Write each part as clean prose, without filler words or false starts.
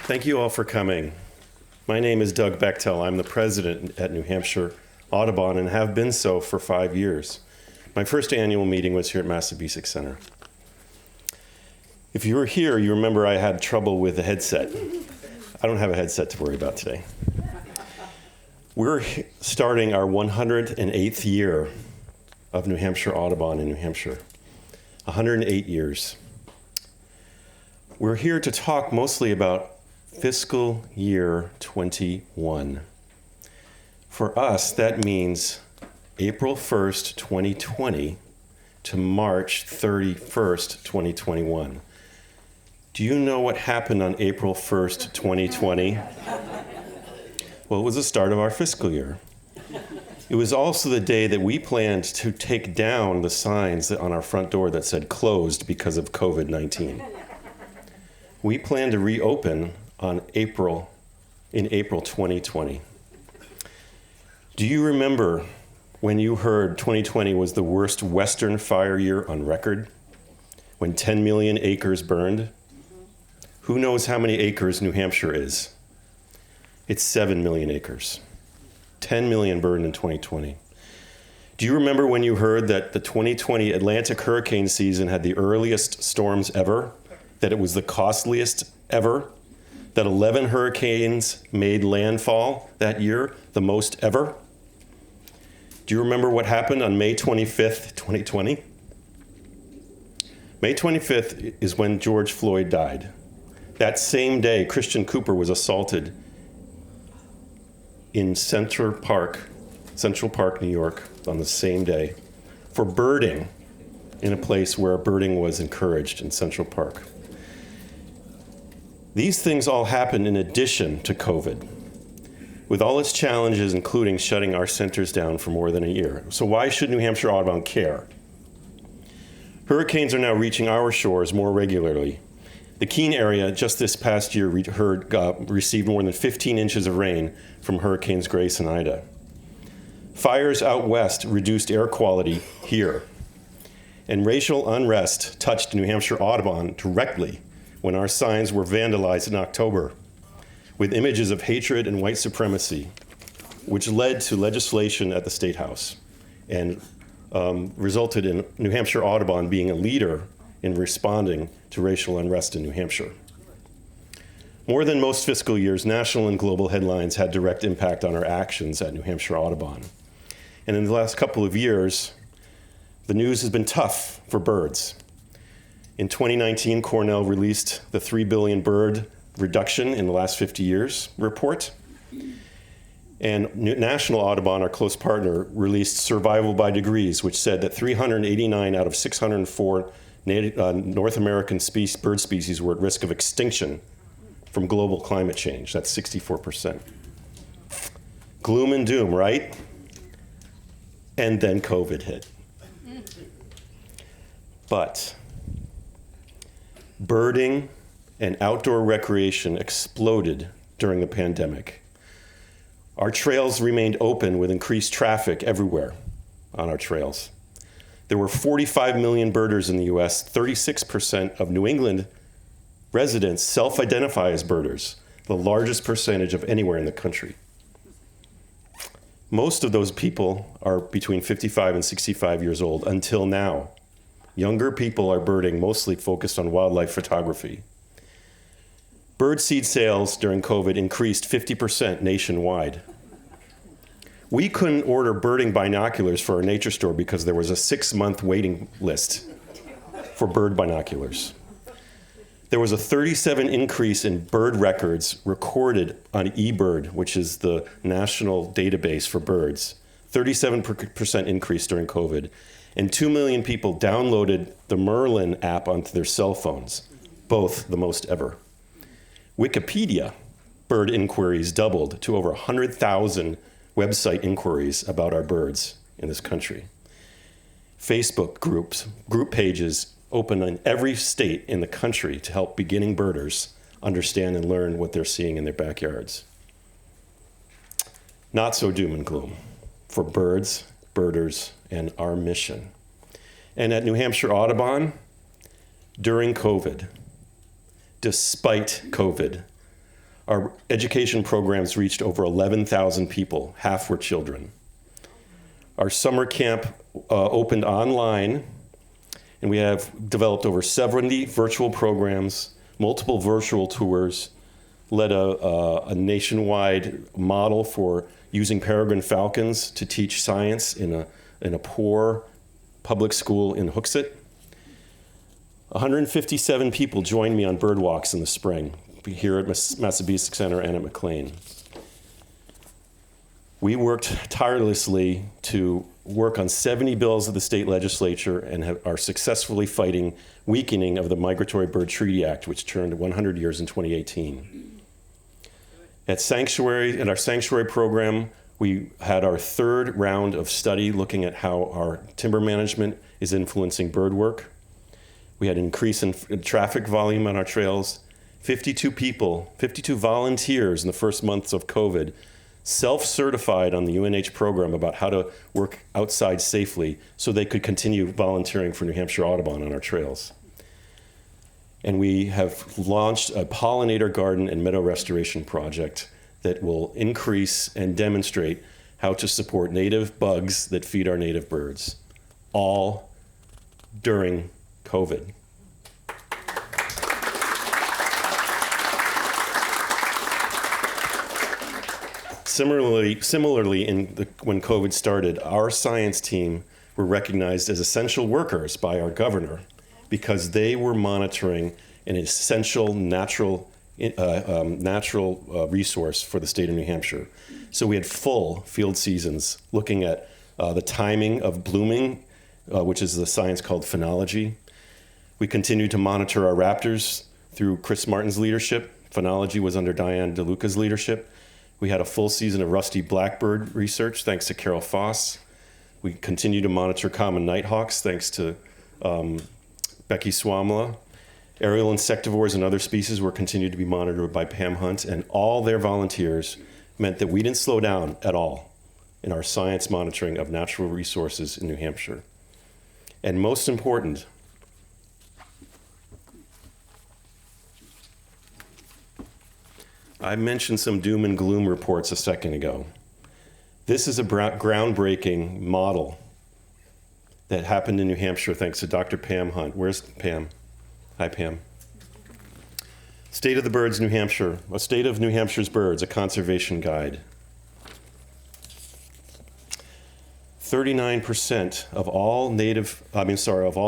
Thank you all for coming. My name is Doug Bechtel. I'm the president at New Hampshire Audubon and have been so for 5 years. My first annual meeting was here at Edu Center. If you were here, you remember I had trouble with the headset. I don't have a headset to worry about today. We're starting our 108th year of New Hampshire Audubon in New Hampshire. 108 years. We're here to talk mostly about fiscal year 21. For us, that means April 1st, 2020 to March 31st, 2021. Do you know what happened on April 1st, 2020? Well, it was the start of our fiscal year. It was also the day that we planned to take down the signs on our front door that said closed because of COVID-19. We planned to reopen in April 2020. Do you remember when you heard 2020 was the worst Western fire year on record? When 10 million acres burned? Who knows how many acres New Hampshire is? It's 7 million acres. 10 million burned in 2020. Do you remember when you heard that the 2020 Atlantic hurricane season had the earliest storms ever? That it was the costliest ever? That 11 hurricanes made landfall that year, the most ever? Do you remember what happened on May 25th, 2020? May 25th is when George Floyd died. That same day, Christian Cooper was assaulted in Central Park, New York, on the same day for birding in a place where birding was encouraged in Central Park. These things all happened in addition to COVID, with all its challenges, including shutting our centers down for more than a year. So why should New Hampshire Audubon care? Hurricanes are now reaching our shores more regularly. The Keene area just this past year received more than 15 inches of rain from Hurricanes Grace and Ida. Fires out west reduced air quality here. And racial unrest touched New Hampshire Audubon directly when our signs were vandalized in October with images of hatred and white supremacy, which led to legislation at the State House and resulted in New Hampshire Audubon being a leader in responding to racial unrest in New Hampshire. More than most fiscal years, national and global headlines had direct impact on our actions at New Hampshire Audubon. And in the last couple of years, the news has been tough for birds. In 2019, Cornell released the 3 billion bird reduction in the last 50 years report. And National Audubon, our close partner, released Survival by Degrees, which said that 389 out of 604 North American bird species were at risk of extinction from global climate change. That's 64%. Gloom and doom, right? And then COVID hit. But birding and outdoor recreation exploded during the pandemic. Our trails remained open with increased traffic everywhere on our trails. There were 45 million birders in the US. 36% of New England residents self-identify as birders, the largest percentage of anywhere in the country. Most of those people are between 55 and 65 years old until now. Younger people are birding, mostly focused on wildlife photography. Bird seed sales during COVID increased 50% nationwide. We couldn't order birding binoculars for our nature store because there was a 6-month waiting list for bird binoculars. There was a 37% increase in bird records recorded on eBird, which is the national database for birds. 37% increase during COVID. And 2 million people downloaded the Merlin app onto their cell phones, both the most ever. Wikipedia bird inquiries doubled to over 100,000 website inquiries about our birds in this country. Facebook group pages open in every state in the country to help beginning birders understand and learn what they're seeing in their backyards. Not so doom and gloom for birds, birders, and our mission. And at New Hampshire Audubon, during COVID, despite COVID, Our education programs reached over 11,000 people. Half were children. Our summer camp opened online, and we have developed over 70 virtual programs, multiple virtual tours, led a nationwide model for using Peregrine Falcons to teach science in a poor public school in Hooksett. 157 people joined me on bird walks in the spring, here at Edu Center and at McLean. We worked tirelessly to work on 70 bills of the state legislature and are successfully fighting weakening of the Migratory Bird Treaty Act, which turned 100 years in 2018. In our sanctuary program, we had our third round of study looking at how our timber management is influencing bird work. We had an increase in traffic volume on our trails. 52 volunteers in the first months of COVID self-certified on the UNH program about how to work outside safely so they could continue volunteering for New Hampshire Audubon on our trails. And we have launched a pollinator garden and meadow restoration project that will increase and demonstrate how to support native bugs that feed our native birds, all during COVID. Similarly, when COVID started, our science team were recognized as essential workers by our governor because they were monitoring an essential natural resource for the state of New Hampshire. So we had full field seasons looking at the timing of blooming, which is the science called phenology. We continued to monitor our raptors through Chris Martin's leadership. Phenology was under Diane DeLuca's leadership. We had a full season of rusty blackbird research, thanks to Carol Foss. We continue to monitor common nighthawks, thanks to Becky Swamla. Aerial insectivores and other species were continued to be monitored by Pam Hunt, and all their volunteers meant that we didn't slow down at all in our science monitoring of natural resources in New Hampshire. And most important, I mentioned some doom and gloom reports a second ago. This is a groundbreaking model that happened in New Hampshire thanks to Dr. Pam Hunt. Where's Pam? Hi, Pam. State of the Birds, New Hampshire. A State of New Hampshire's Birds, a conservation guide. 39% of all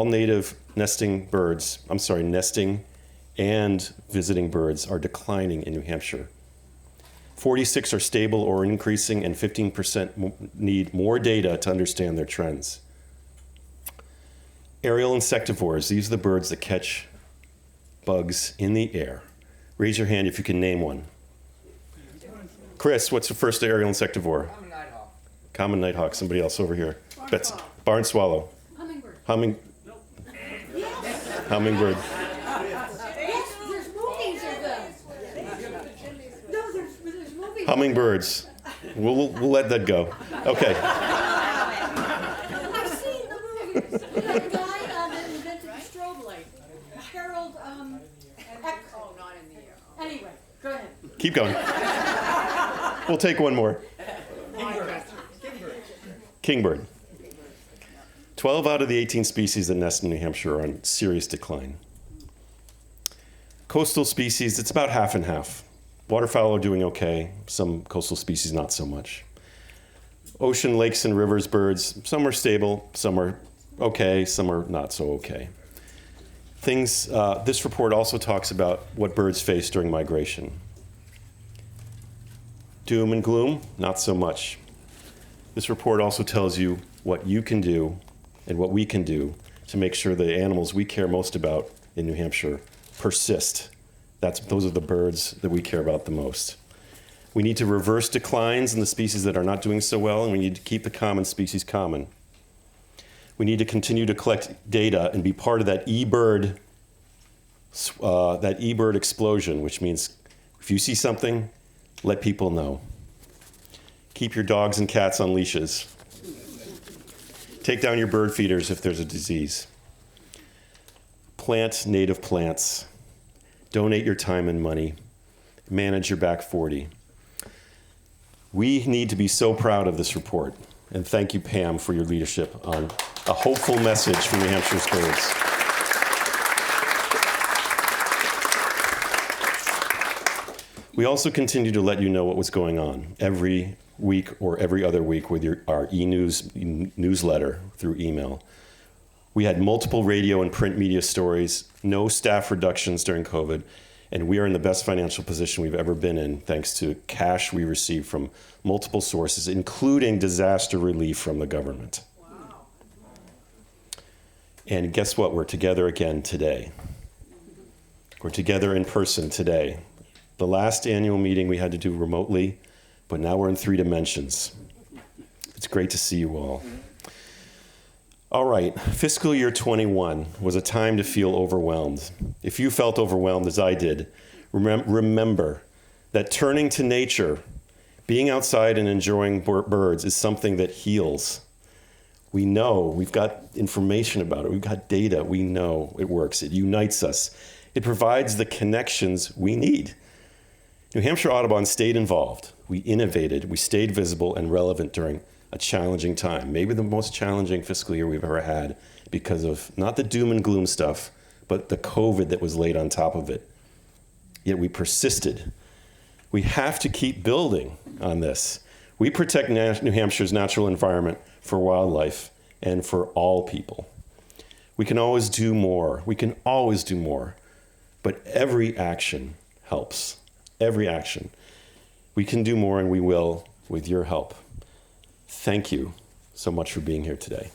native nesting birds, nesting and visiting birds are declining in New Hampshire. 46 are stable or increasing, and 15% need more data to understand their trends. Aerial insectivores, these are the birds that catch bugs in the air. Raise your hand if you can name one. Chris, what's the first aerial insectivore? Common nighthawk. Common nighthawk. Somebody else over here. Barn swallow. Hummingbird. Hummingbird. Yes, there's movies of them. No, there's movies. Hummingbirds. We'll let that go. Okay. I've seen the movies. We had a guy that invented the strobe light. Harold, oh, not in the air. Anyway, go ahead. Keep going. We'll take one more. Kingbird. 12 out of the 18 species that nest in New Hampshire are on serious decline. Coastal species, it's about half and half. Waterfowl are doing okay, some coastal species not so much. Ocean, lakes, and rivers birds, some are stable, some are okay, some are not so okay. This report also talks about what birds face during migration. Doom and gloom, not so much. This report also tells you what you can do and what we can do to make sure the animals we care most about in New Hampshire persist. Those are the birds that we care about the most. We need to reverse declines in the species that are not doing so well, and we need to keep the common species common. We need to continue to collect data and be part of that eBird explosion, which means if you see something, let people know. Keep your dogs and cats on leashes. Take down your bird feeders if there's a disease. Plant native plants. Donate your time and money. manage your back 40. We need to be so proud of this report. And thank you, Pam, for your leadership on a hopeful message for New Hampshire's birds. We also continue to let you know what was going on every week or every other week with our newsletter through email. We had multiple radio and print media stories, no staff reductions during COVID, and we are in the best financial position we've ever been in thanks to cash we received from multiple sources, including disaster relief from the government. Wow. And guess what? We're together again today. We're together in person today. The last annual meeting we had to do remotely, but now we're in 3 dimensions. It's great to see you all. All right, fiscal year 21 was a time to feel overwhelmed. If you felt overwhelmed as I did, remember that turning to nature, being outside and enjoying birds is something that heals. We know, we've got information about it, we've got data, we know it works, it unites us. It provides the connections we need. New Hampshire Audubon stayed involved. We innovated, we stayed visible and relevant during a challenging time, maybe the most challenging fiscal year we've ever had because of not the doom and gloom stuff, but the COVID that was laid on top of it. Yet we persisted. We have to keep building on this. We protect New Hampshire's natural environment for wildlife and for all people. We can always do more. We can always do more, but every action helps. Every action. We can do more, and we will with your help. Thank you so much for being here today.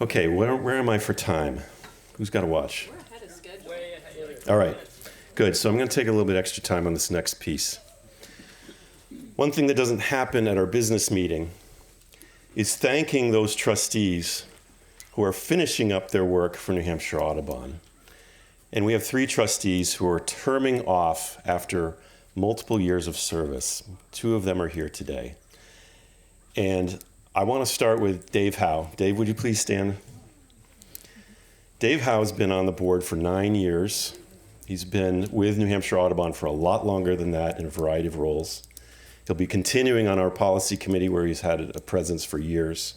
Okay, where am I for time? Who's got to watch? We're ahead of schedule. All right, good. So I'm going to take a little bit extra time on this next piece. One thing that doesn't happen at our business meeting is thanking those trustees who are finishing up their work for New Hampshire Audubon. And we have 3 trustees who are terming off after multiple years of service. 2 of them are here today. And I want to start with Dave Howe. Dave, would you please stand? Dave Howe has been on the board for 9 years. He's been with New Hampshire Audubon for a lot longer than that in a variety of roles. He'll be continuing on our policy committee where he's had a presence for years.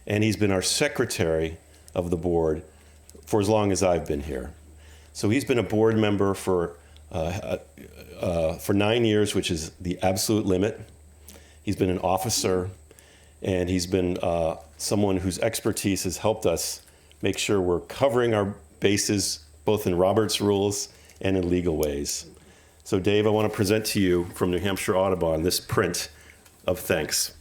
And he's been our secretary of the board for as long as I've been here. So he's been a board member for 9 years, which is the absolute limit. He's been an officer, and he's been someone whose expertise has helped us make sure we're covering our bases both in Robert's rules and in legal ways. So Dave, I want to present to you from New Hampshire Audubon this print of thanks.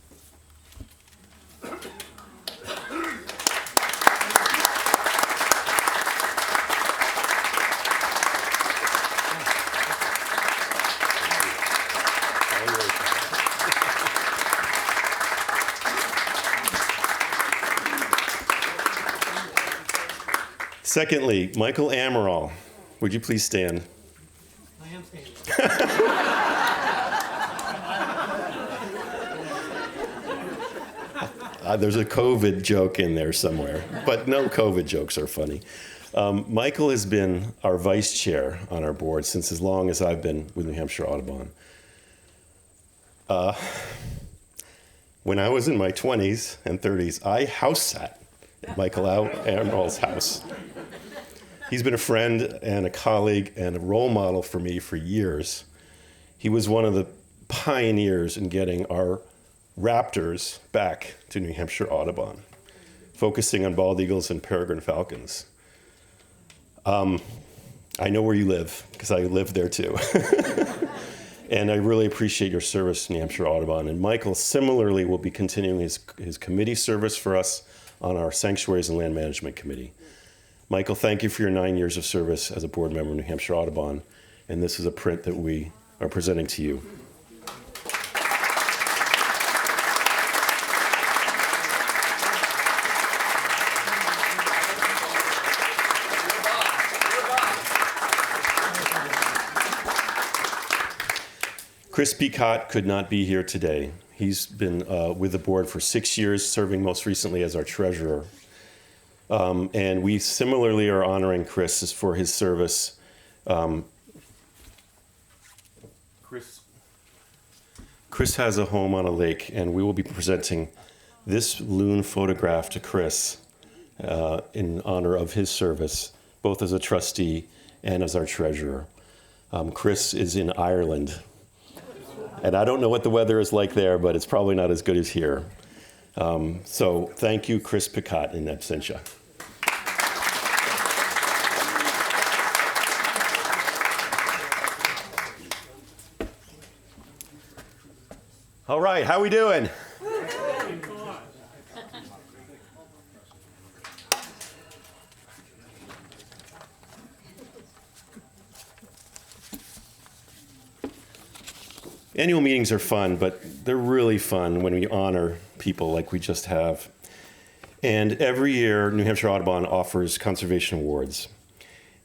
Secondly, Michael Admiral, would you please stand? I am standing. There's a COVID joke in there somewhere, but no COVID jokes are funny. Michael has been our vice chair on our board since as long as I've been with New Hampshire Audubon. When I was in my 20s and 30s, I house sat at Michael Admiral's house. He's been a friend and a colleague and a role model for me for years. He was one of the pioneers in getting our raptors back to New Hampshire Audubon, focusing on bald eagles and peregrine falcons. I know where you live, because I live there too. And I really appreciate your service to New Hampshire Audubon. And Michael similarly will be continuing his committee service for us on our Sanctuaries and Land Management Committee. Michael, thank you for your 9 years of service as a board member of New Hampshire Audubon. And this is a print that we are presenting to you. Chris Peacott could not be here today. He's been with the board for 6 years, serving most recently as our treasurer. And we similarly are honoring Chris for his service. Chris has a home on a lake, and we will be presenting this loon photograph to Chris in honor of his service, both as a trustee and as our treasurer. Chris is in Ireland, and I don't know what the weather is like there, but it's probably not as good as here. So thank you, Chris Picot, in absentia. All right, how we doing? Annual meetings are fun, but they're really fun when we honor people like we just have. And every year, New Hampshire Audubon offers conservation awards.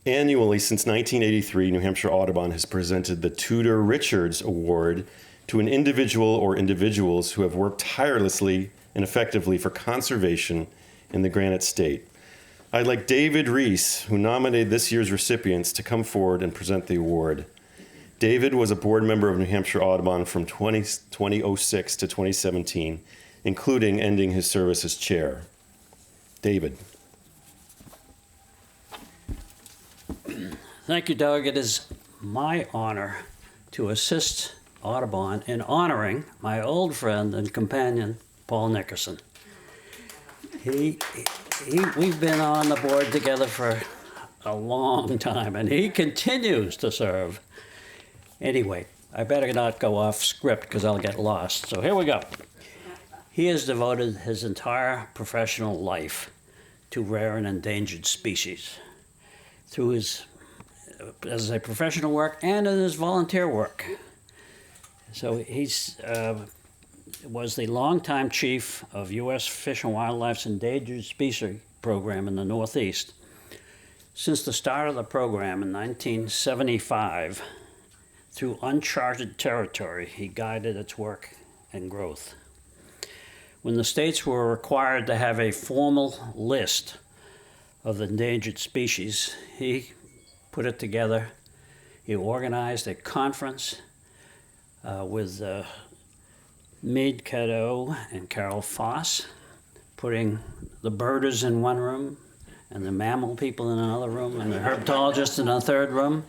Annually, since 1983, New Hampshire Audubon has presented the Tudor Richards Award to an individual or individuals who have worked tirelessly and effectively for conservation in the Granite State. I'd like David Reese, who nominated this year's recipients, to come forward and present the award. David was a board member of New Hampshire Audubon from 2006 to 2017, including ending his service as chair. David. Thank you, Doug. It is my honor to assist Audubon in honoring my old friend and companion, Paul Nickerson. We've been on the board together for a long time, and he continues to serve. Anyway, I better not go off script because I'll get lost. So here we go. He has devoted his entire professional life to rare and endangered species through his, as a professional work and in his volunteer work. So he's was the longtime chief of U.S. Fish and Wildlife's Endangered Species Program in the Northeast. Since the start of the program in 1975, through uncharted territory, he guided its work and growth. When the states were required to have a formal list of endangered species, he put it together. He organized a conference with Meade Cadeau and Carol Foss, putting the birders in one room and the mammal people in another room and the herpetologists in a third room.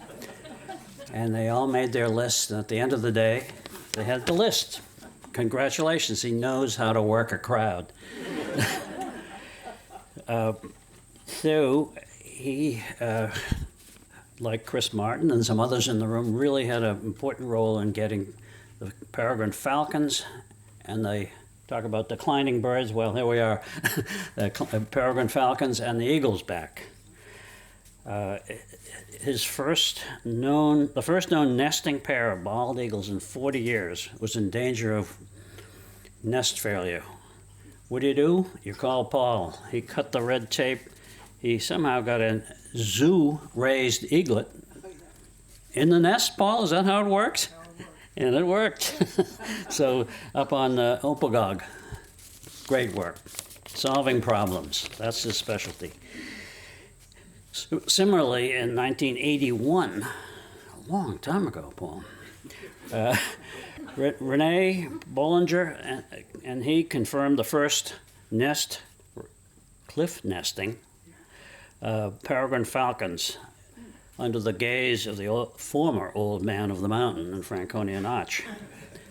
And they all made their list, and at the end of the day, they had the list. Congratulations, he knows how to work a crowd. So he, like Chris Martin and some others in the room, really had an important role in getting the Peregrine Falcons, and they talk about declining birds. Well, here we are, the Peregrine Falcons and the eagles back. The first known nesting pair of bald eagles in 40 years was in danger of nest failure. What do? You call Paul. He cut the red tape. He somehow got a zoo-raised eaglet in the nest, Paul. Is that how it works? And it worked. So up on Opagog, great work. Solving problems, that's his specialty. Similarly, in 1981, a long time ago, Paul, Rene Bollinger and he confirmed the first cliff nesting, Peregrine Falcons, under the gaze of the former old man of the mountain in Franconia Notch.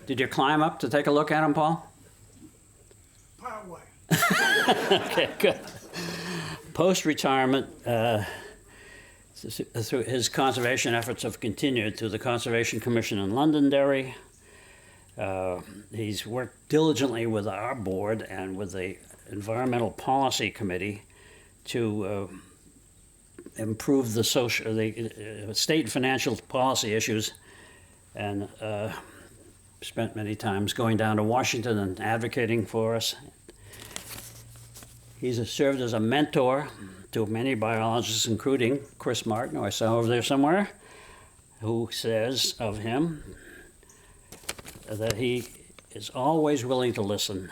Did you climb up to take a look at him, Paul? Partway. Okay, good. Post-retirement, through his conservation efforts have continued through the Conservation Commission in Londonderry. He's worked diligently with our board and with the Environmental Policy Committee to improve the state financial policy issues, and spent many times going down to Washington and advocating for us. He's served as a mentor to many biologists, including Chris Martin, who I saw over there somewhere, who says of him that he is always willing to listen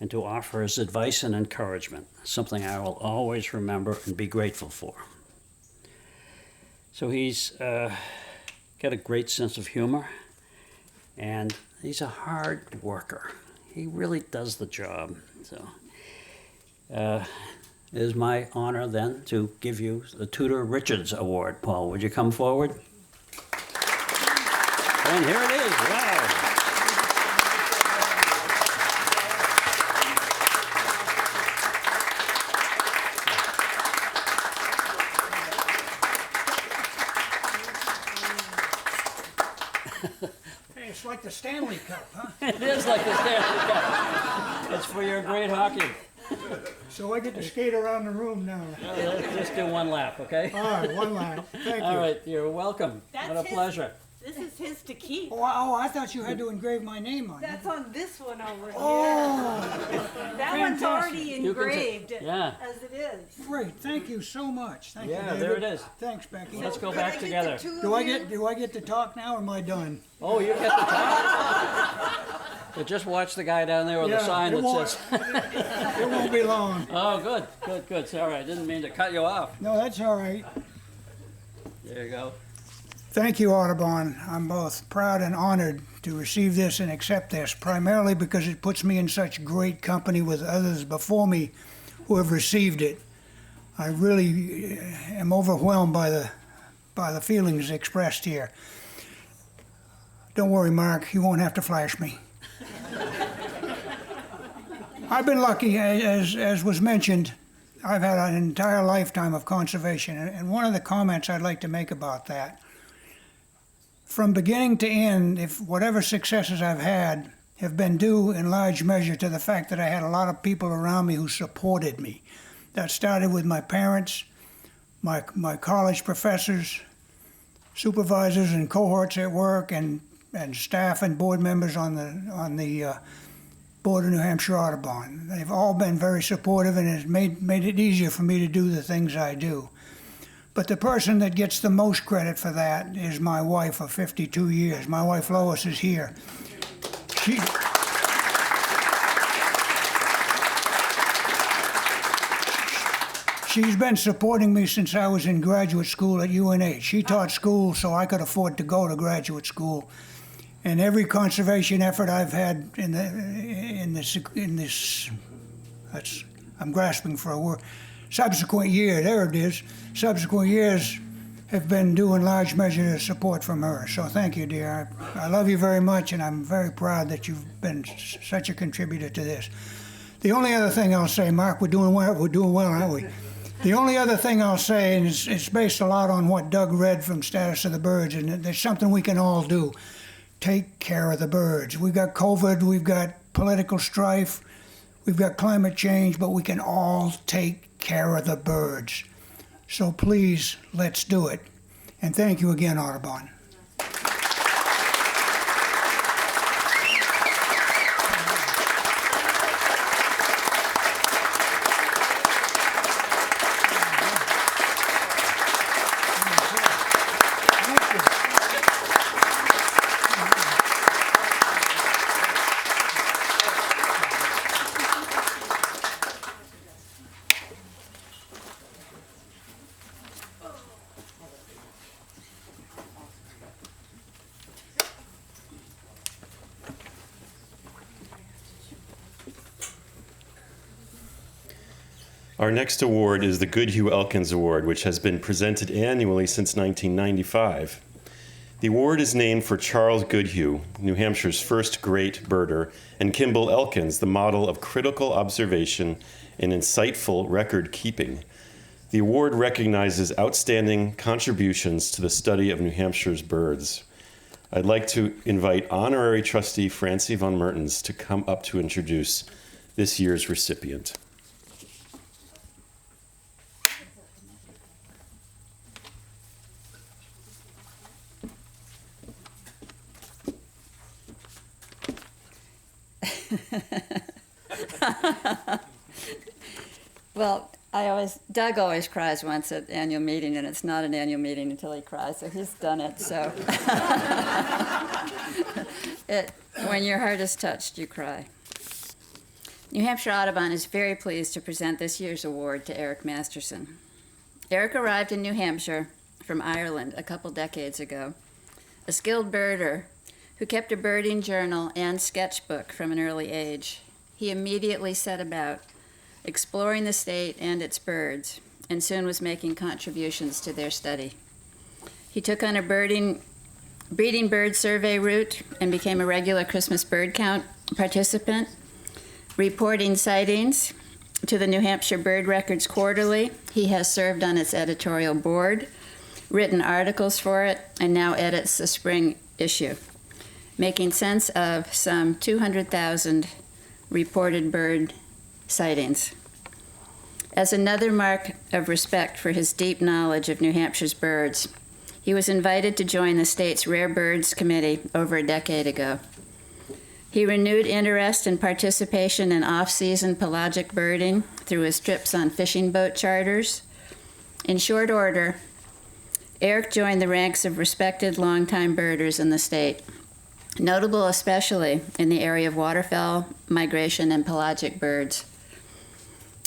and to offer his advice and encouragement, something I will always remember and be grateful for. So he's got a great sense of humor, and he's a hard worker. He really does the job. So it is my honor then to give you the Tudor Richards Award. Paul, would you come forward? And here it is. Wow. Hey, it's like the Stanley Cup, huh? It is like the Stanley Cup. It's for your great hockey. So I get to skate around the room now. Let's just do one lap, okay? All right, one lap. Thank you. All right, you're welcome. That's What a his- pleasure. This is his to keep. Oh, I thought you had to engrave my name on it. That's on this one over here. Oh, That one's fantastic. already You can engraved yeah. as it is. great. Thank you so much. Thank Yeah, you, there David. it is. Thanks, Becky. Let's go Could I back get the together. two of Do you? I get to talk now, or am I done? Oh, you get the top? But just watch the guy down there with the sign it that won't, says. it won't be long. Oh, good. Sorry, I didn't mean to cut you off. No, that's all right. There you go. Thank you, Audubon. I'm both proud and honored to receive this and accept this, primarily because it puts me in such great company with others before me who have received it. I really am overwhelmed by the feelings expressed here. Don't worry, Mark, you won't have to flash me. I've been lucky, as was mentioned. I've had an entire lifetime of conservation, and one of the comments I'd like to make about that, from beginning to end, if whatever successes I've had have been due in large measure to the fact that I had a lot of people around me who supported me. That started with my parents, my college professors, supervisors and cohorts at work, and staff and board members on the board of New Hampshire Audubon. They've all been very supportive, and it's made it easier for me to do the things I do. But the person that gets the most credit for that is my wife of 52 years. My wife Lois is here. She's been supporting me since I was in graduate school at UNH. She taught school so I could afford to go to graduate school. And every conservation effort I've had in this I'm grasping for a word, subsequent year, there it is, subsequent years have been due in large measure to support from her. So thank you, dear. I love you very much, and I'm very proud that you've been such a contributor to this. The only other thing I'll say, Mark, we're doing well, aren't we? The only other thing I'll say, and it's based a lot on what Doug read from Status of the Birds, and there's something we can all do. Take care of the birds. We've got COVID, we've got political strife, we've got climate change, but we can all take care of the birds. So please, let's do it. And thank you again, Audubon. Our next award is the Goodhue Elkins Award, which has been presented annually since 1995. The award is named for Charles Goodhue, New Hampshire's first great birder, and Kimball Elkins, the model of critical observation and insightful record keeping. The award recognizes outstanding contributions to the study of New Hampshire's birds. I'd like to invite honorary trustee Francie von Mertens to come up to introduce this year's recipient. Well, Doug always cries once at annual meeting, and it's not an annual meeting until he cries, so he's done it, so. When your heart is touched, you cry. New Hampshire Audubon is very pleased to present this year's award to Eric Masterson. Eric arrived in New Hampshire from Ireland a couple decades ago, a skilled birder who kept a birding journal and sketchbook from an early age. He immediately set about exploring the state and its birds, and soon was making contributions to their study. He took on a breeding bird survey route and became a regular Christmas bird count participant, reporting sightings to the New Hampshire Bird Records Quarterly. He has served on its editorial board, written articles for it, and now edits the spring issue, making sense of some 200,000 reported bird sightings. As another mark of respect for his deep knowledge of New Hampshire's birds, he was invited to join the state's Rare Birds Committee over a decade ago. He renewed interest and participation in off-season pelagic birding through his trips on fishing boat charters. In short order, Eric joined the ranks of respected longtime birders in the state, notable especially in the area of waterfowl, migration, and pelagic birds.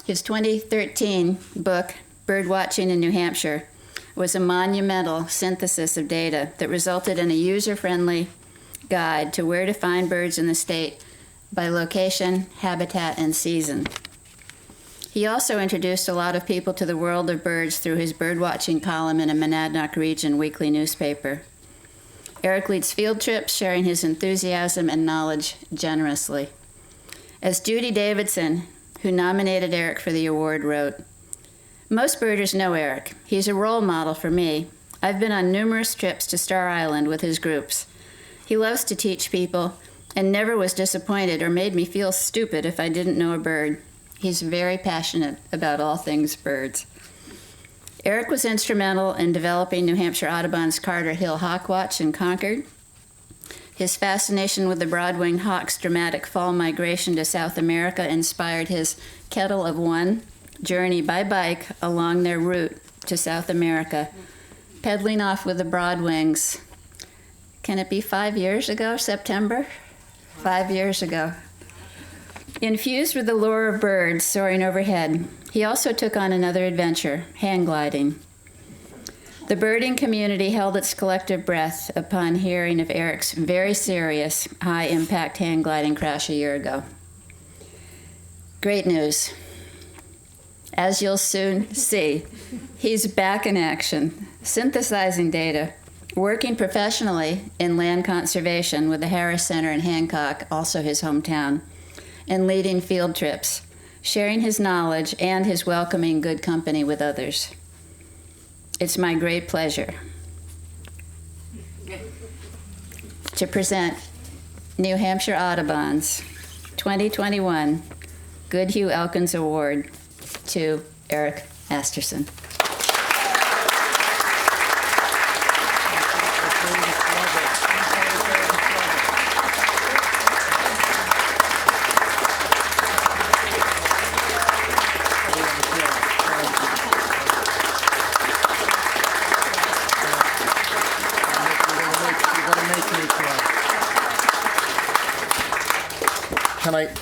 His 2013 book, Birdwatching in New Hampshire, was a monumental synthesis of data that resulted in a user-friendly guide to where to find birds in the state by location, habitat, and season. He also introduced a lot of people to the world of birds through his birdwatching column in a Monadnock Region weekly newspaper. Eric leads field trips, sharing his enthusiasm and knowledge generously. As Judy Davidson, who nominated Eric for the award, wrote, "Most birders know Eric. He's a role model for me. I've been on numerous trips to Star Island with his groups. He loves to teach people and never was disappointed or made me feel stupid if I didn't know a bird. He's very passionate about all things birds." Eric was instrumental in developing New Hampshire Audubon's Carter Hill Hawk Watch in Concord. His fascination with the broad-winged hawk's dramatic fall migration to South America inspired his Kettle of One journey by bike along their route to South America, pedaling off with the broadwings. Can it be 5 years ago, September? 5 years ago. Infused with the lure of birds soaring overhead, he also took on another adventure, hang gliding. The birding community held its collective breath upon hearing of Eric's very serious, high-impact hang gliding crash a year ago. Great news. As you'll soon see, he's back in action, synthesizing data, working professionally in land conservation with the Harris Center in Hancock, also his hometown, and leading field trips, sharing his knowledge and his welcoming good company with others. It's my great pleasure to present New Hampshire Audubon's 2021 Goodhue Elkins Award to Eric Masterson.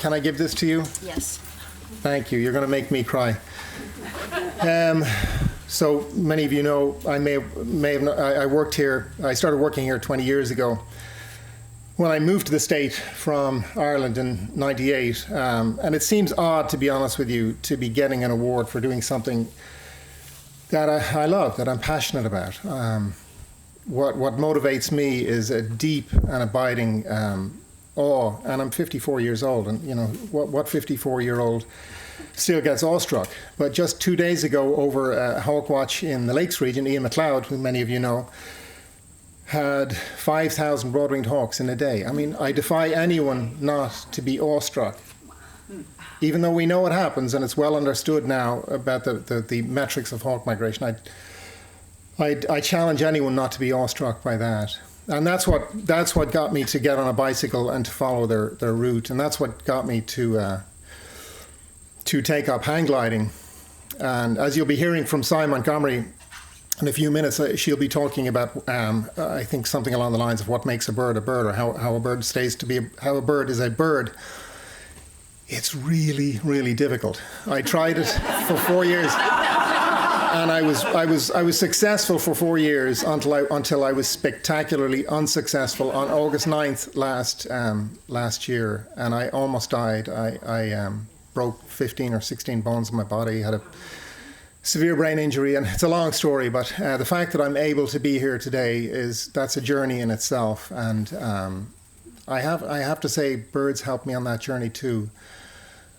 Can I give this to you? Yes. Thank you. You're going to make me cry. So many of you know I worked here. I started working here 20 years ago. When I moved to the state from Ireland in '98, and it seems odd, to be honest with you, to be getting an award for doing something that I love, that I'm passionate about. What motivates me is a deep and abiding awe, and I'm 54 years old, and you know what 54-year-old still gets awestruck. But just 2 days ago, over a hawk watch in the Lakes region, Ian McLeod, who many of you know, had 5,000 broad-winged hawks in a day. I mean, I defy anyone not to be awestruck, even though we know what happens, and it's well understood now about the metrics of hawk migration. I challenge anyone not to be awestruck by that. And that's what got me to get on a bicycle and to follow their route. And that's what got me to take up hang gliding. And as you'll be hearing from Cy Montgomery, in a few minutes, she'll be talking about, I think, something along the lines of what makes a bird, or how a bird how a bird is a bird. It's really, really difficult. I tried it for 4 years, and I was successful for 4 years until I was spectacularly unsuccessful on August 9th last year, and I almost died. I broke 15 or 16 bones in my body, had a severe brain injury, and it's a long story, but the fact that I'm able to be here today that's a journey in itself, and I have to say birds helped me on that journey too,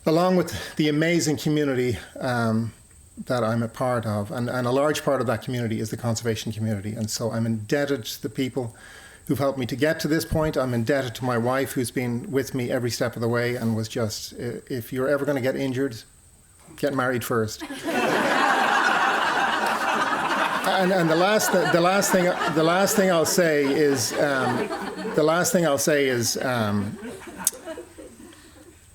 along with the amazing community that I'm a part of, and a large part of that community is the conservation community, and so I'm indebted to the people who've helped me to get to this point. I'm indebted to my wife, who's been with me every step of the way and was just, if you're ever going to get injured, get married first. And the last thing I'll say is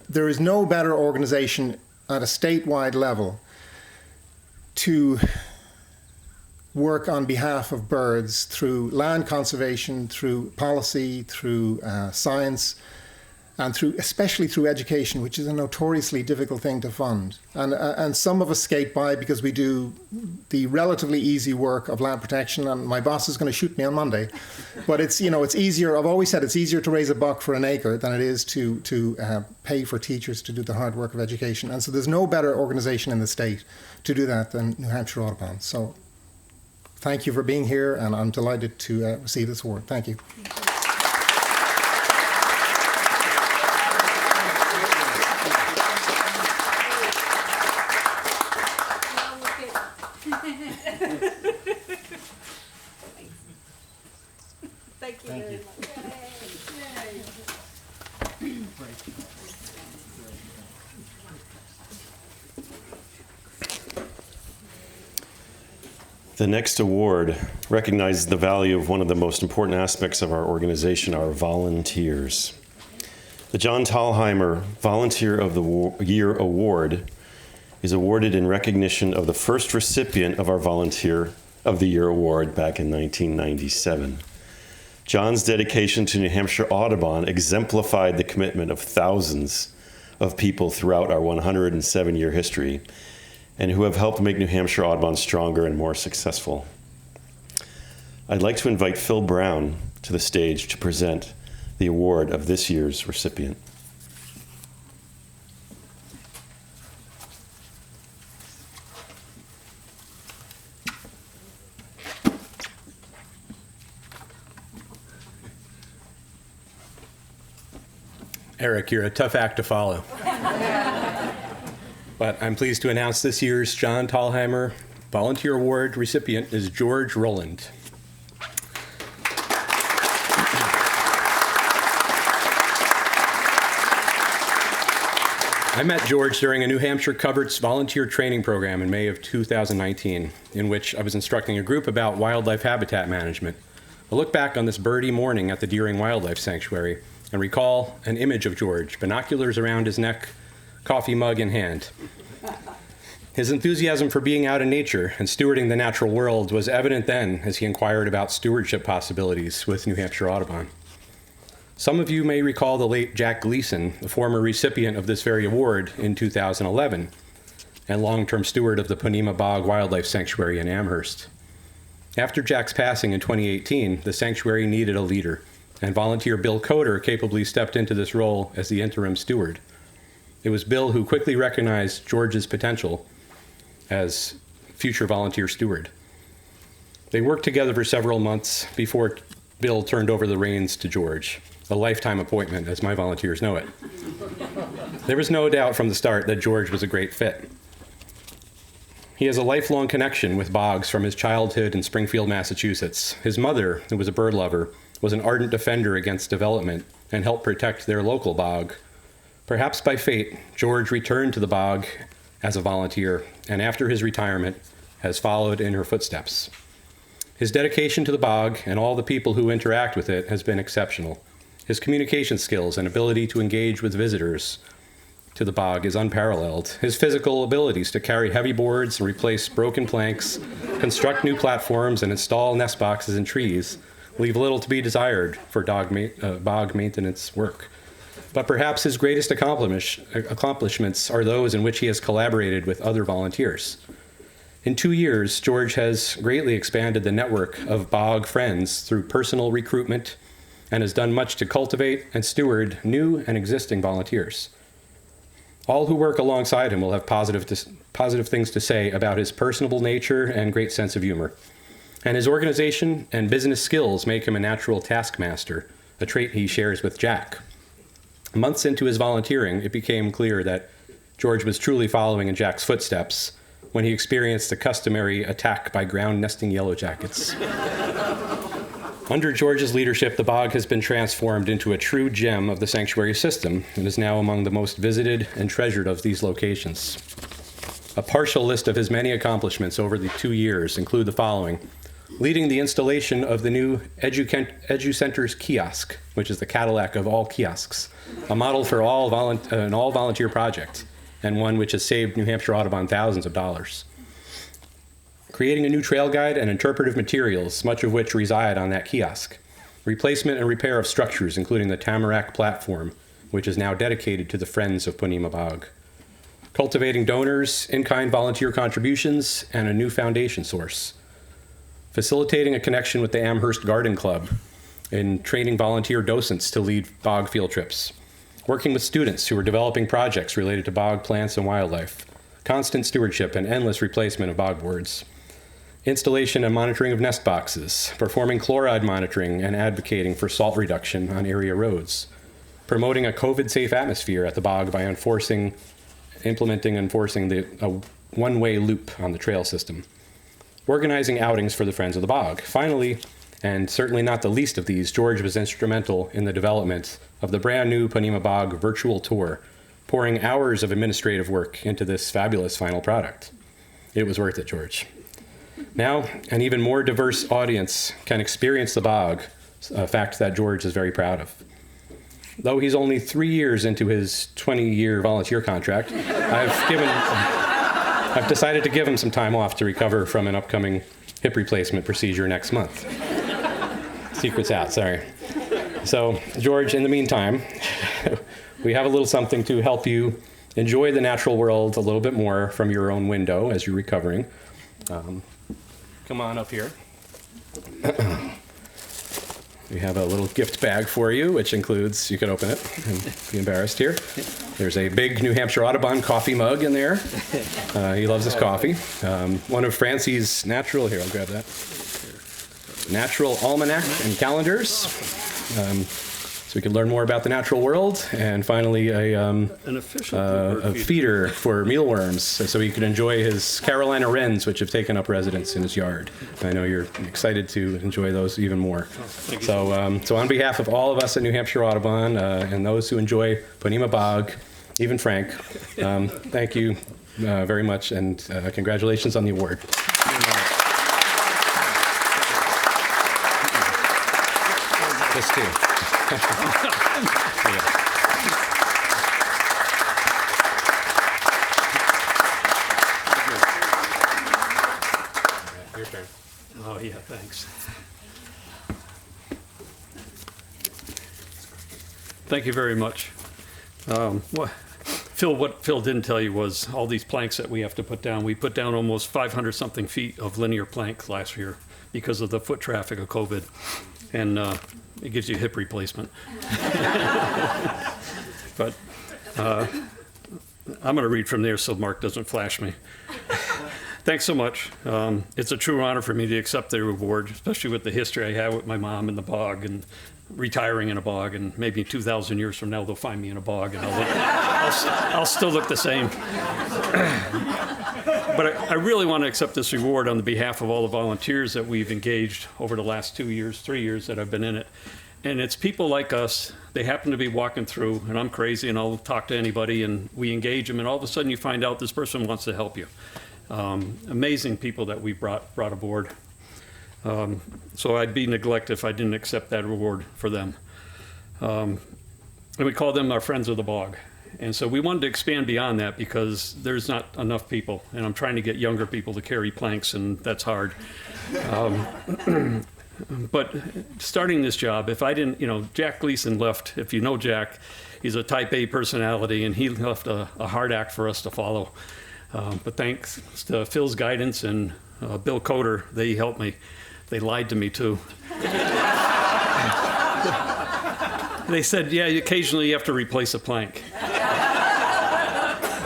there is no better organization at a statewide level to work on behalf of birds through land conservation, through policy, through science, and especially through education, which is a notoriously difficult thing to fund. And some of us skate by because we do the relatively easy work of land protection, and my boss is going to shoot me on Monday. But it's easier, I've always said it's easier to raise a buck for an acre than it is to pay for teachers to do the hard work of education. And so there's no better organization in the state to do that than New Hampshire Audubon. So thank you for being here, and I'm delighted to receive this award. Thank you. Thank you very much. The next award recognizes the value of one of the most important aspects of our organization, our volunteers. The John Tallheimer Volunteer of the Year Award is awarded in recognition of the first recipient of our Volunteer of the Year Award back in 1997. John's dedication to New Hampshire Audubon exemplified the commitment of thousands of people throughout our 107-year history, and who have helped make New Hampshire Audubon stronger and more successful. I'd like to invite Phil Brown to the stage to present the award of this year's recipient. Eric, you're a tough act to follow. But I'm pleased to announce this year's John Tallheimer Volunteer Award recipient is George Rowland. I met George during a New Hampshire Coverts volunteer training program in May of 2019, in which I was instructing a group about wildlife habitat management. I look back on this birdie morning at the Deering Wildlife Sanctuary and recall an image of George, binoculars around his neck, coffee mug in hand. His enthusiasm for being out in nature and stewarding the natural world was evident then as he inquired about stewardship possibilities with New Hampshire Audubon. Some of you may recall the late Jack Gleason, the former recipient of this very award in 2011, and long-term steward of the Ponemah Bog Wildlife Sanctuary in Amherst. After Jack's passing in 2018, the sanctuary needed a leader, and volunteer Bill Coder capably stepped into this role as the interim steward. It was Bill who quickly recognized George's potential as future volunteer steward. They worked together for several months before Bill turned over the reins to George, a lifetime appointment, as my volunteers know it. There was no doubt from the start that George was a great fit. He has a lifelong connection with bogs from his childhood in Springfield, Massachusetts. His mother, who was a bird lover, was an ardent defender against development and helped protect their local bog. Perhaps by fate, George returned to the bog as a volunteer, and after his retirement, has followed in her footsteps. His dedication to the bog and all the people who interact with it has been exceptional. His communication skills and ability to engage with visitors to the bog is unparalleled. His physical abilities to carry heavy boards and replace broken planks, construct new platforms, and install nest boxes in trees leave little to be desired for bog maintenance work. But perhaps his greatest accomplishments are those in which he has collaborated with other volunteers. In 2 years, George has greatly expanded the network of bog friends through personal recruitment and has done much to cultivate and steward new and existing volunteers. All who work alongside him will have positive things to say about his personable nature and great sense of humor. And his organization and business skills make him a natural taskmaster, a trait he shares with Jack. Months into his volunteering, it became clear that George was truly following in Jack's footsteps when he experienced the customary attack by ground nesting yellow jackets. Under George's leadership, the bog has been transformed into a true gem of the sanctuary system and is now among the most visited and treasured of these locations. A partial list of his many accomplishments over the 2 years include the following: leading the installation of the new Edu Center's kiosk, which is the Cadillac of all kiosks, a model for an all-volunteer project, and one which has saved New Hampshire Audubon thousands of dollars. Creating a new trail guide and interpretive materials, much of which reside on that kiosk. Replacement and repair of structures, including the Tamarack platform, which is now dedicated to the Friends of Poneema Bog. Cultivating donors, in-kind volunteer contributions, and a new foundation source. Facilitating a connection with the Amherst Garden Club in training volunteer docents to lead bog field trips. Working with students who are developing projects related to bog plants and wildlife. Constant stewardship and endless replacement of bog boards. Installation and monitoring of nest boxes. Performing chloride monitoring and advocating for salt reduction on area roads. Promoting a COVID-safe atmosphere at the bog by implementing and enforcing a one-way loop on the trail system. Organizing outings for the Friends of the Bog. Finally, and certainly not the least of these, George was instrumental in the development of the brand new Poneema Bog virtual tour, pouring hours of administrative work into this fabulous final product. It was worth it, George. Now, an even more diverse audience can experience the bog, a fact that George is very proud of. Though he's only 3 years into his 20-year volunteer contract, I've decided to give him some time off to recover from an upcoming hip replacement procedure next month. Secret's out, sorry. So, George, in the meantime, we have a little something to help you enjoy the natural world a little bit more from your own window as you're recovering. Come on up here. We have a little gift bag for you, which includes, you can open it and be embarrassed here. There's a big New Hampshire Audubon coffee mug in there. He loves his coffee. One of Francie's natural, here, I'll grab that. Natural almanac and calendars. So we can learn more about the natural world. And finally, a feeder for mealworms, so he can enjoy his Carolina wrens, which have taken up residence in his yard. I know you're excited to enjoy those even more. So on behalf of all of us at New Hampshire Audubon and those who enjoy Poneema Bog, even Frank, thank you very much, and congratulations on the award. This too. Your turn. Oh, yeah, thanks. Thank you very much. What Phil didn't tell you was all these planks that we have to put down. We put down almost 500-something feet of linear plank last year because of the foot traffic of COVID. And it gives you hip replacement. But I'm going to read from there so Mark doesn't flash me. Thanks so much. It's a true honor for me to accept the award, especially with the history I have with my mom in the bog and retiring in a bog. And maybe 2,000 years from now, they'll find me in a bog and I'll still look the same. But I really want to accept this award on the behalf of all the volunteers that we've engaged over the last 3 years that I've been in it. And it's people like us, they happen to be walking through, and I'm crazy, and I'll talk to anybody, and we engage them, and all of a sudden you find out this person wants to help you. Amazing people that we brought aboard. So I'd be neglected if I didn't accept that award for them. And we call them our Friends of the Bog. And so we wanted to expand beyond that because there's not enough people, and I'm trying to get younger people to carry planks, and that's hard. But starting this job, if I didn't, Jack Gleason left, if you know Jack, he's a type A personality, and he left a hard act for us to follow. But thanks to Phil's guidance and Bill Coder, they helped me. They lied to me too. They said, yeah, occasionally you have to replace a plank.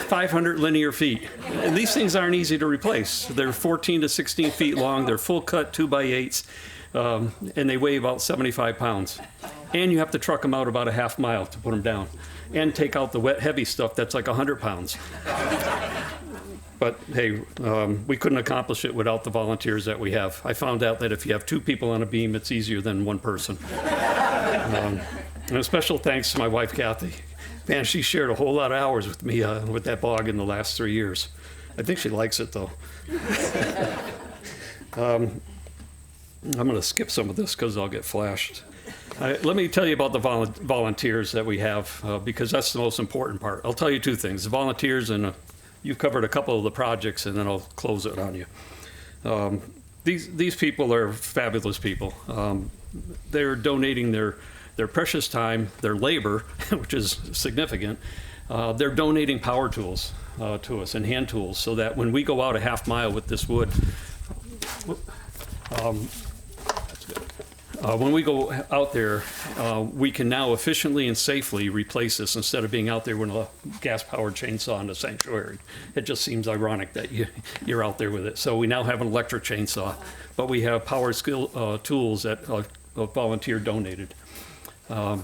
500 linear feet. And these things aren't easy to replace. They're 14 to 16 feet long. They're full cut 2x8s, and they weigh about 75 pounds. And you have to truck them out about a half mile to put them down, and take out the wet, heavy stuff that's like 100 pounds. But hey, we couldn't accomplish it without the volunteers that we have. I found out that if you have 2 people on a beam, it's easier than 1 person. And a special thanks to my wife, Kathy. Man, she shared a whole lot of hours with me with that bog in the last 3 years. I think she likes it, though. I'm going to skip some of this because I'll get flashed. Let me tell you about the volunteers that we have, because that's the most important part. I'll tell you 2 things. The volunteers, and you've covered a couple of the projects, and then I'll close it on you. These people are fabulous people. They're donating their precious time, their labor, which is significant. They're donating power tools to us and hand tools so that when we go out a half mile with this wood, when we go out there, we can now efficiently and safely replace this instead of being out there with a gas-powered chainsaw in the sanctuary. It just seems ironic that you're out there with it. So we now have an electric chainsaw, but we have power skill tools that a volunteer donated. What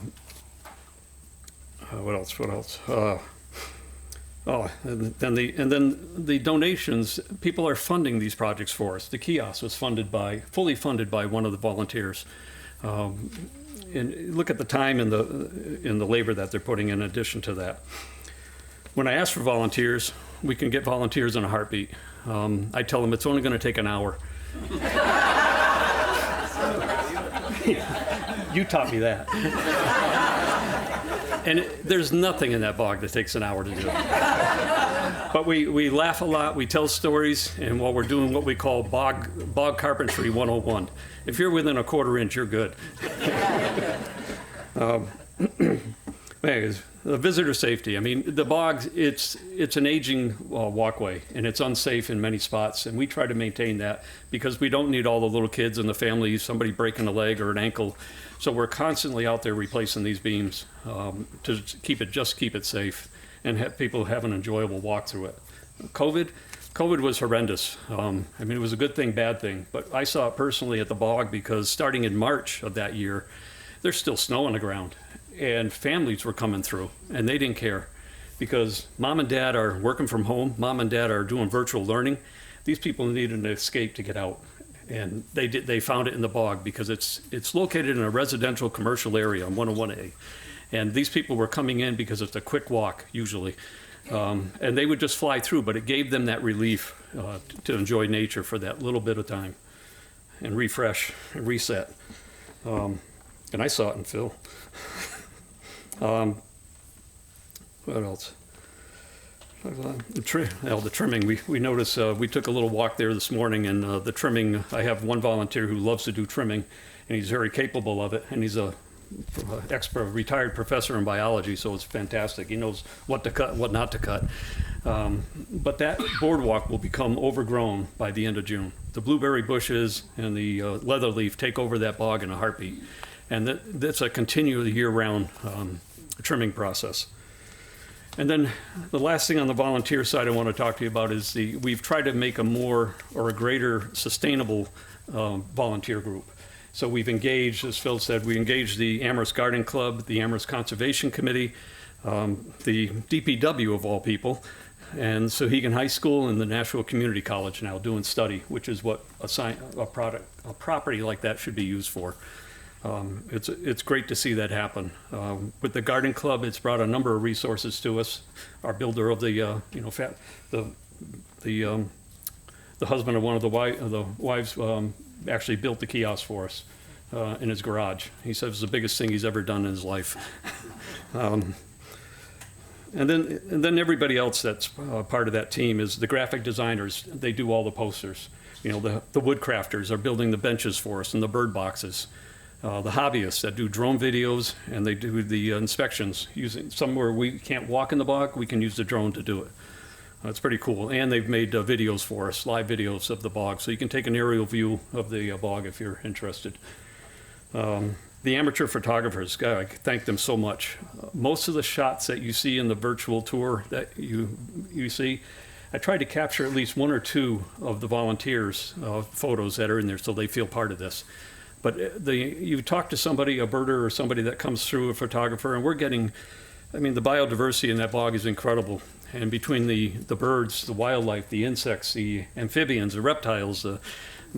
else? And then the donations. People are funding these projects for us. The kiosk was fully funded by one of the volunteers. And look at the time and the labor that they're putting in addition to that. When I ask for volunteers, we can get volunteers in a heartbeat. I tell them it's only going to take an hour. You taught me that. And there's nothing in that bog that takes an hour to do. But we laugh a lot, we tell stories, and while we're doing what we call bog carpentry 101. If you're within a quarter inch, you're good. The visitor safety. I mean, the bog, it's an aging walkway, and it's unsafe in many spots, and we try to maintain that because we don't need all the little kids in the family, somebody breaking a leg or an ankle. So we're constantly out there replacing these beams to keep it safe and have people have an enjoyable walk through it. COVID was horrendous. I mean, it was a good thing, bad thing, but I saw it personally at the bog because starting in March of that year, there's still snow on the ground. And families were coming through, and they didn't care because mom and dad are working from home. Mom and dad are doing virtual learning. These people needed an escape to get out, and they found it in the bog because it's located in a residential commercial area on 101A. And these people were coming in because it's a quick walk usually, and they would just fly through. But it gave them that relief to enjoy nature for that little bit of time, and refresh and reset. And I saw it in Phil. What else? The trimming. We noticed, we took a little walk there this morning, and the trimming, I have one volunteer who loves to do trimming, and he's very capable of it, and he's a retired professor in biology, so it's fantastic. He knows what to cut, what not to cut. But that boardwalk will become overgrown by the end of June. The blueberry bushes and the leatherleaf take over that bog in a heartbeat. And that's a continual year-round trimming process. And then the last thing on the volunteer side I want to talk to you about is we've tried to make a greater sustainable volunteer group. So we've engaged, as Phil said, we engaged the Amherst Garden Club, the Amherst Conservation Committee, the DPW of all people, and Sohegan High School and the Nashville Community College now doing study, which is what a property like that should be used for. It's great to see that happen. With the Garden Club, it's brought a number of resources to us. Our builder of the husband of one of the wives actually built the kiosk for us in his garage. He said it was the biggest thing he's ever done in his life. And then everybody else that's part of that team is the graphic designers. They do all the posters. You know, the wood crafters are building the benches for us and the bird boxes. The hobbyists that do drone videos, and they do the inspections using somewhere we can't walk in the bog, we can use the drone to do it. That's pretty cool. And they've made videos for us, live videos of the bog, so you can take an aerial view of the bog if you're interested. The amateur photographers, God, I thank them so much. Most of the shots that you see in the virtual tour that you see, I tried to capture at least one or two of the volunteers' photos that are in there so they feel part of this. But you talk to somebody, a birder or somebody that comes through, a photographer, and we're getting, I mean, the biodiversity in that bog is incredible. And between the birds, the wildlife, the insects, the amphibians, the reptiles, the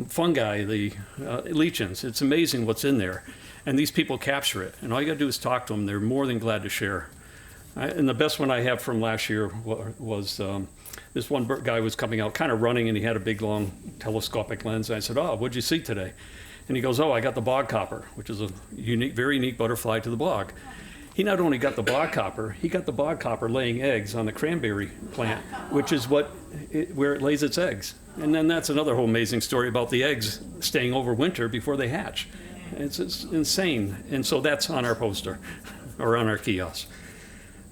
fungi, the lichens, it's amazing what's in there. And these people capture it. And all you gotta do is talk to them. They're more than glad to share. And the best one I have from last year was this one guy was coming out kind of running, and he had a big, long telescopic lens. And I said, "Oh, what'd you see today?" And he goes, "Oh, I got the bog copper," which is a very unique butterfly to the bog. He not only got the bog copper, he got the bog copper laying eggs on the cranberry plant, which is where it lays its eggs. And then that's another whole amazing story about the eggs staying over winter before they hatch. It's insane. And so that's on our poster, or on our kiosk.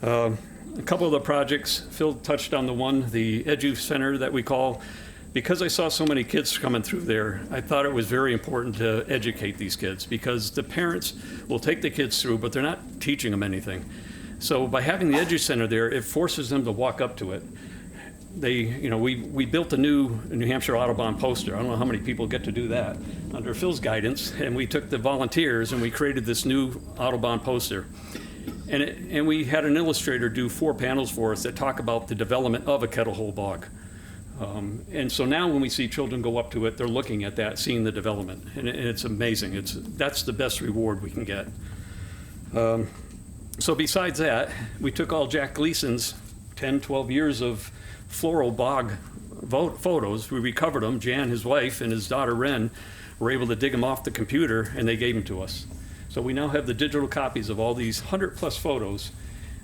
A couple of the projects, Phil touched on the one, the Edu Center that we call. Because I saw so many kids coming through there, I thought it was very important to educate these kids, because the parents will take the kids through, but they're not teaching them anything. So by having the Edu Center there, it forces them to walk up to it. We built a new New Hampshire Audubon poster. I don't know how many people get to do that under Phil's guidance, and we took the volunteers and we created this new Audubon poster. And we had an illustrator do 4 panels for us that talk about the development of a kettle hole bog. And so now when we see children go up to it, they're looking at that, seeing the development, and it's amazing. That's the best reward we can get. So besides that, we took all Jack Gleason's 10, 12 years of floral bog photos. We recovered them. Jan, his wife, and his daughter Ren were able to dig them off the computer, and they gave them to us. So we now have the digital copies of all these 100+ photos.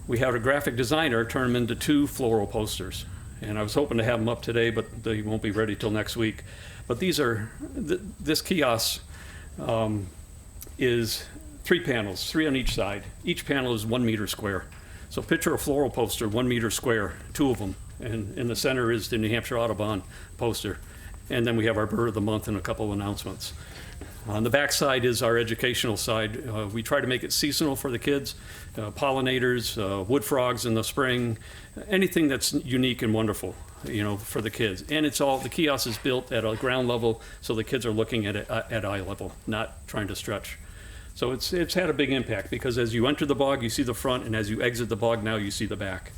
We have a graphic designer turn them into 2 floral posters. And I was hoping to have them up today, but they won't be ready till next week. But this kiosk is 3 panels, 3 on each side. Each panel is 1 meter square. So picture a floral poster, 1 meter square, 2 of them. And in the center is the New Hampshire Audubon poster. And then we have our Bird of the Month and a couple of announcements. On the back side is our educational side. We try to make it seasonal for the kids, pollinators, wood frogs in the spring, anything that's unique and wonderful, for the kids. And the kiosk is built at a ground level, so the kids are looking at it at eye level, not trying to stretch. So it's had a big impact, because as you enter the bog, you see the front, and as you exit the bog now, you see the back.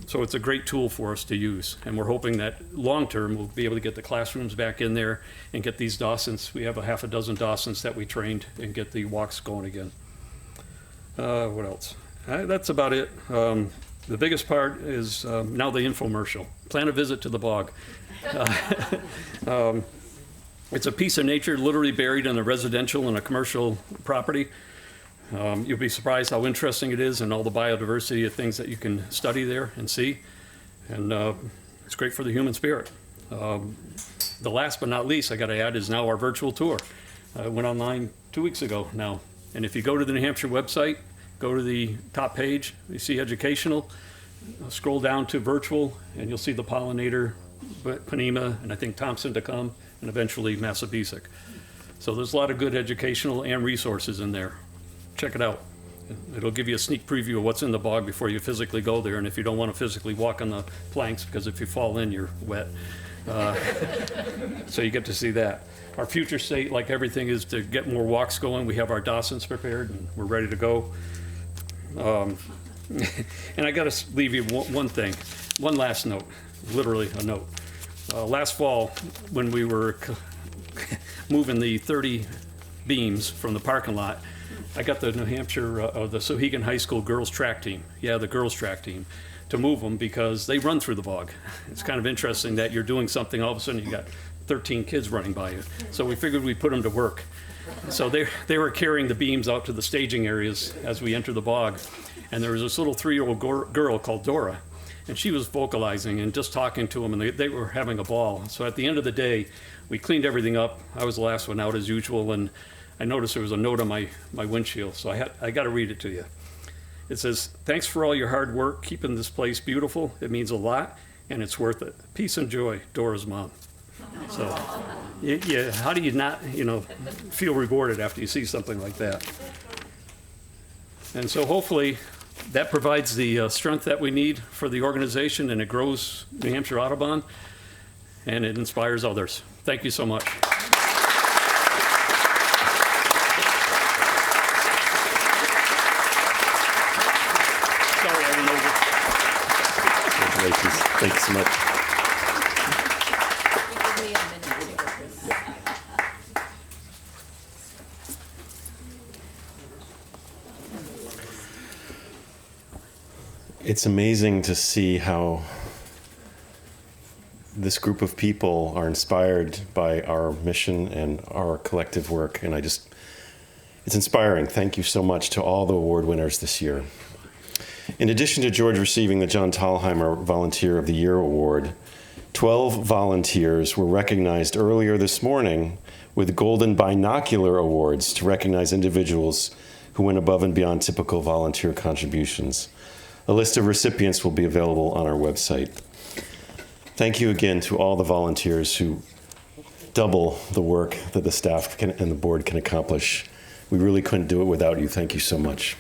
So it's a great tool for us to use, and we're hoping that long-term we'll be able to get the classrooms back in there and get these docents. We have a half a dozen docents that we trained, and get the walks going again. What else? That's about it. The biggest part is now the infomercial. Plan a visit to the bog. It's a piece of nature literally buried in a residential and a commercial property. You'll be surprised how interesting it is, and all the biodiversity of things that you can study there and see. And it's great for the human spirit. The last but not least, I got to add, is now our virtual tour. I went online 2 weeks ago now. And if you go to the New Hampshire website, go to the top page, you see educational, scroll down to virtual, and you'll see the pollinator, Panema, and I think Thompson to come, and eventually Massabesic. So there's a lot of good educational and resources in there. Check it out. It'll give you a sneak preview of what's in the bog before you physically go there, and if you don't want to physically walk on the planks, because if you fall in, you're wet. So you get to see that. Our future state, like everything, is to get more walks going. We have our docents prepared, and we're ready to go. And I got to leave you one thing, one last note, literally a note. Last fall, when we were moving the 30 beams from the parking lot, I got the New Hampshire, the Sohegan High School girls track team, the girls track team, to move them, because they run through the bog. It's kind of interesting that you're doing something, all of a sudden you got 13 kids running by you. So we figured we'd put them to work. So they were carrying the beams out to the staging areas as we enter the bog. And there was this little 3-year-old girl called Dora, and she was vocalizing and just talking to them, and they were having a ball. So at the end of the day, we cleaned everything up. I was the last one out as usual, and I noticed there was a note on my windshield, so I got to read it to you. It says, "Thanks for all your hard work keeping this place beautiful. It means a lot, and it's worth it. Peace and joy, Dora's mom." So, yeah, how do you not, feel rewarded after you see something like that? And so hopefully that provides the strength that we need for the organization, and it grows New Hampshire Audubon, and it inspires others. Thank you so much. Sorry, I went over. Congratulations. Thank you so much. It's amazing to see how this group of people are inspired by our mission and our collective work. And it's inspiring. Thank you so much to all the award winners this year. In addition to George receiving the John Tallheimer Volunteer of the Year Award, 12 volunteers were recognized earlier this morning with Golden Binocular Awards to recognize individuals who went above and beyond typical volunteer contributions. A list of recipients will be available on our website. Thank you again to all the volunteers who double the work that the staff and the board can accomplish. We really couldn't do it without you. Thank you so much.